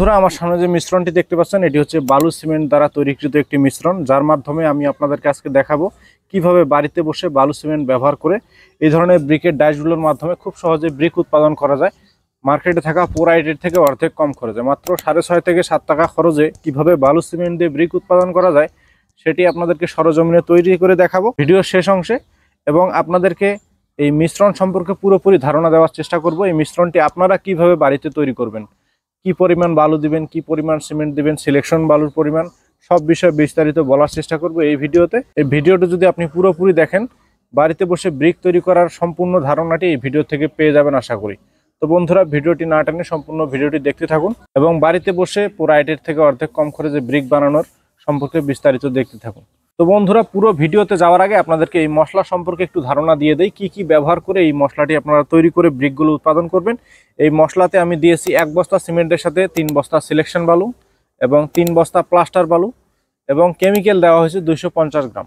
বন্ধুরা আমার সামনে যে মিশ্রণটি দেখতে পাচ্ছেন এটি হচ্ছে বালু সিমেন্ট দ্বারা তৈরিকৃত একটি মিশ্রণ, যার মাধ্যমে আমি আপনাদেরকে আজকে দেখাবো কিভাবে বাড়িতে বসে বালু সিমেন্ট ব্যবহার করে এই ধরনের ব্রিকের ডাইসগুলোর মাধ্যমে খুব সহজে ব্রিক উৎপাদন করা যায়। মার্কেটে থাকা পুরা এটির থেকে অর্ধেক কম খরচে, মাত্র 6.5 থেকে 7 টাকা খরচে কিভাবে বালু সিমেন্ট দিয়ে ব্রিক উৎপাদন করা যায় সেটি আপনাদেরকে সরজমিনে তৈরি করে দেখাবো ভিডিওর শেষ অংশে, এবং আপনাদেরকে এই মিশ্রণ সম্পর্কে পুরোপুরি ধারণা দেওয়ার চেষ্টা করব। এই মিশ্রণটি আপনারা কিভাবে বাড়িতে তৈরি করবেন, কি পরিমাণ বালু দিবেন, কি পরিমাণ সিমেন্ট দিবেন, সিলেকশন বালুর পরিমাণ, সব বিষয়ে বিস্তারিত বলার চেষ্টা করব এই ভিডিওতে। এই ভিডিওটা যদি আপনি পুরোপুরি দেখেন বাড়িতে বসে ব্রিক তৈরি করার সম্পূর্ণ ধারণাটি এই ভিডিও থেকে পেয়ে যাবেন আশা করি। তো বন্ধুরা ভিডিওটি না টেনে সম্পূর্ণ ভিডিওটি দেখতে থাকুন এবং বাড়িতে বসে পুরো আইটের থেকে অর্ধেক কম খরচে ব্রিক বানানোর সম্পর্কে বিস্তারিত দেখতে থাকুন। তো বন্ধুরা পুরো ভিডিওতে যাওয়ার আগে আপনাদেরকে এই মশলা সম্পর্কে একটু ধারণা দিয়ে দেই, কি কি ব্যবহার করে এই মশলাটি আপনারা তৈরি করে ব্রিকগুলো উৎপাদন করবেন। এই মশলাতে আমি দিয়েছি 1 বস্তা সিমেন্টের সাথে 3 বস্তা সিলেকশন বালু এবং 3 বস্তা প্লাস্টার বালু, এবং কেমিক্যাল দেওয়া হয়েছে 250 গ্রাম।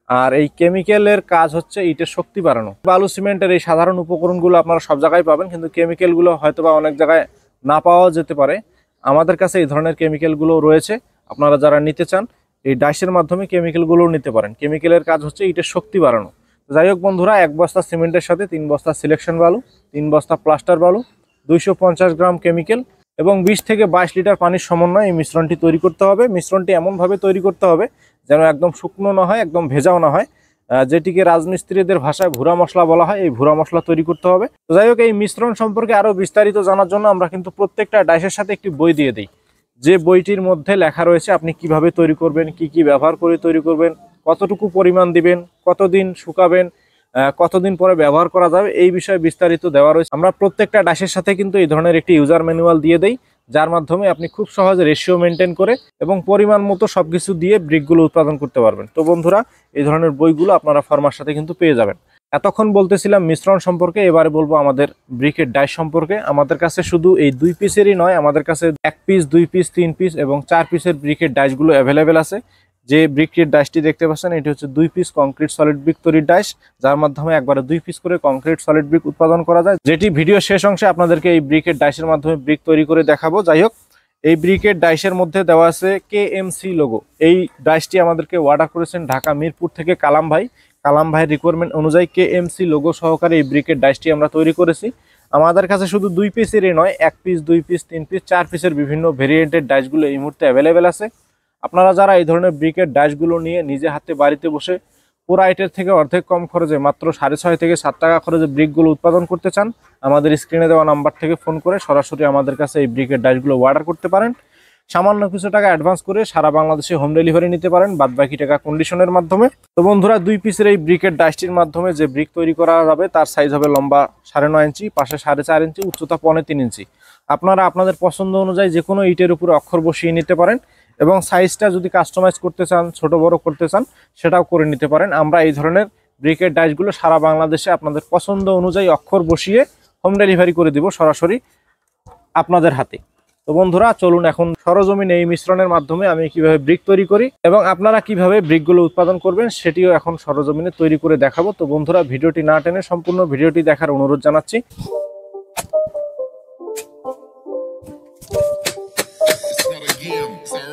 আর এই কেমিক্যালের কাজ হচ্ছে ইটের শক্তি বাড়ানো। বালু সিমেন্টের এই সাধারণ উপকরণগুলো আপনারা সব জায়গায় পাবেন, কিন্তু কেমিক্যালগুলো হয়তোবা অনেক জায়গায় না পাওয়া যেতে পারে। আমাদের কাছে এই ধরনের কেমিক্যালগুলো রয়েছে, আপনারা যারা নিতে চান এই ডাইসের মাধ্যমে কেমিক্যালগুলো নিতে পারেন। কেমিক্যালের কাজ হচ্ছে ইটের শক্তি বাড়ানো। যাই হোক বন্ধুরা, 1 বস্তা সিমেন্টের সাথে 3 বস্তা সিলেকশন বালু, 3 বস্তা প্লাস্টার বালু, 250 গ্রাম কেমিক্যাল এবং 20 থেকে 22 লিটার পানির সমন্বয়ে এই মিশ্রণটি তৈরি করতে হবে। মিশ্রণটি এমনভাবে তৈরি করতে হবে যেন একদম শুকনো না হয়, একদম ভেজাও না হয়, যেটিকে রাজমিস্ত্রিদের ভাষায় ভুরা মশলা বলা হয়। এই ভুরা মশলা তৈরি করতে হবে। তো যাই হোক, এই মিশ্রণ সম্পর্কে আরও বিস্তারিত জানার জন্য আমরা কিন্তু প্রত্যেকটা ডাইসের সাথে একটি বই দিয়ে দিই, যে বইটির মধ্যে লেখা রয়েছে আপনি কিভাবে তৈরি করবেন, কি কি ব্যবহার করে তৈরি করবেন, কতটুকু পরিমাণ দিবেন, কতদিন শুকাবেন, কতদিন পরে ব্যবহার করা যাবে, এই বিষয়ে বিস্তারিত দেওয়া রয়েছে। আমরা প্রত্যেকটা ডাইসের সাথে কিন্তু এই ধরনের একটি ইউজার ম্যানুয়াল দিয়ে দেই, যার মাধ্যমে আপনি খুব সহজে রেশিও মেনটেন করে এবং পরিমাণ মতো সবকিছু দিয়ে ব্রিকগুলো উৎপাদন করতে পারবেন। তো বন্ধুরা এই ধরনের বইগুলো আপনারা ফার্মার সাথে কিন্তু পেয়ে যাবেন। এতক্ষণ বলতেছিলাম মিশ্রণ সম্পর্কে, এবারে বলবো আমাদের ব্রিকের ডাইস সম্পর্কে। আমাদের কাছে শুধু এই 2 পিসেরই নয়, আমাদের কাছে 1 পিস, 2 পিস, 3 পিস এবং 4 পিসের ব্রিকের ডাইসগুলো অ্যাভেলেবেল আছে। যে ব্রিকের ডাইসটি দেখতে পাচ্ছেন এটি হচ্ছে 2 পিস কংক্রিট সলিড ব্রিক তৈরির ডাইস, যার মাধ্যমে একবারে 2 পিস করে কংক্রিট সলিড ব্রিক উৎপাদন করা যায়, যেটি ভিডিও শেষ অংশে আপনাদেরকে এই ব্রিকের ডাইসের মাধ্যমে ব্রিক তৈরি করে দেখাবো। যাই হোক, এই ব্রিকের ডাইসের মধ্যে দেওয়া আছে কেএমসি লোগো। এই ডাইসটি আমাদেরকে অর্ডার করেছেন ঢাকা মিরপুর থেকে কালাম ভাই। কালাম ভাইয়ের রিকোয়ারমেন্ট অনুযায়ী কেএমসি লোগো সহকারে এই ব্রিকের ডাইসটি আমরা তৈরি করেছি। আমাদের কাছে শুধু 2 পিসেরই নয়, 1 পিস, 2 পিস, 3 পিস, 4 পিসের বিভিন্ন ভেরিয়েন্টের ডাইসগুলো এই মুহূর্তে অ্যাভেলেবেল আছে। আপনারা যারা এই ধরনের ব্রিকের ডাইসগুলো নিয়ে নিজে হাতে বাড়িতে বসে পুরো আইটের থেকে অর্ধেক কম খরচে মাত্র 6.5 থেকে 7 টাকা খরচে ব্রিকগুলো উৎপাদন করতে চান, আমাদের স্ক্রিনে দেওয়া নাম্বার থেকে ফোন করে সরাসরি আমাদের কাছে এই ব্রিকের ডাইসগুলো অর্ডার করতে পারেন। সামান্য কিছু টাকা অ্যাডভান্স করে সারা বাংলাদেশে হোম ডেলিভারি নিতে পারেন, বাদ বাকি টাকা কন্ডিশনের মাধ্যমে। তো বন্ধুরা 2 পিসের এই ব্রিকের ডাইসটির মাধ্যমে যে ব্রিক তৈরি করা যাবে তার সাইজ হবে লম্বা 9.5 ইঞ্চি, পাশে 4.5 ইঞ্চি, উচ্চতা 3.25 ইঞ্চি। আপনারা আপনাদের পছন্দ অনুযায়ী যে কোনো ইটের উপরে অক্ষর বসিয়ে নিতে পারেন, এবং সাইজটা যদি কাস্টমাইজ করতে চান, ছোট বড় করতে চান, সেটাও করে নিতে পারেন। আমরা এই ধরনের ব্রিকের ডাইসগুলো সারা বাংলাদেশে আপনাদের পছন্দ অনুযায়ী অক্ষর বসিয়ে হোম ডেলিভারি করে দিব সরাসরি আপনাদের হাতে। তো বন্ধুরা চলুন এখন সরজমিনে এই মিশ্রণের মাধ্যমে আমি কিভাবে ব্রিক তৈরি করি এবং আপনারা কিভাবে ব্রিকগুলো উৎপাদন করবেন সেটিও এখন সরজমিনে তৈরি করে দেখাবো। তো বন্ধুরা ভিডিওটি না টেনে সম্পূর্ণ ভিডিওটি দেখার অনুরোধ জানাচ্ছি। It's not a game, it's a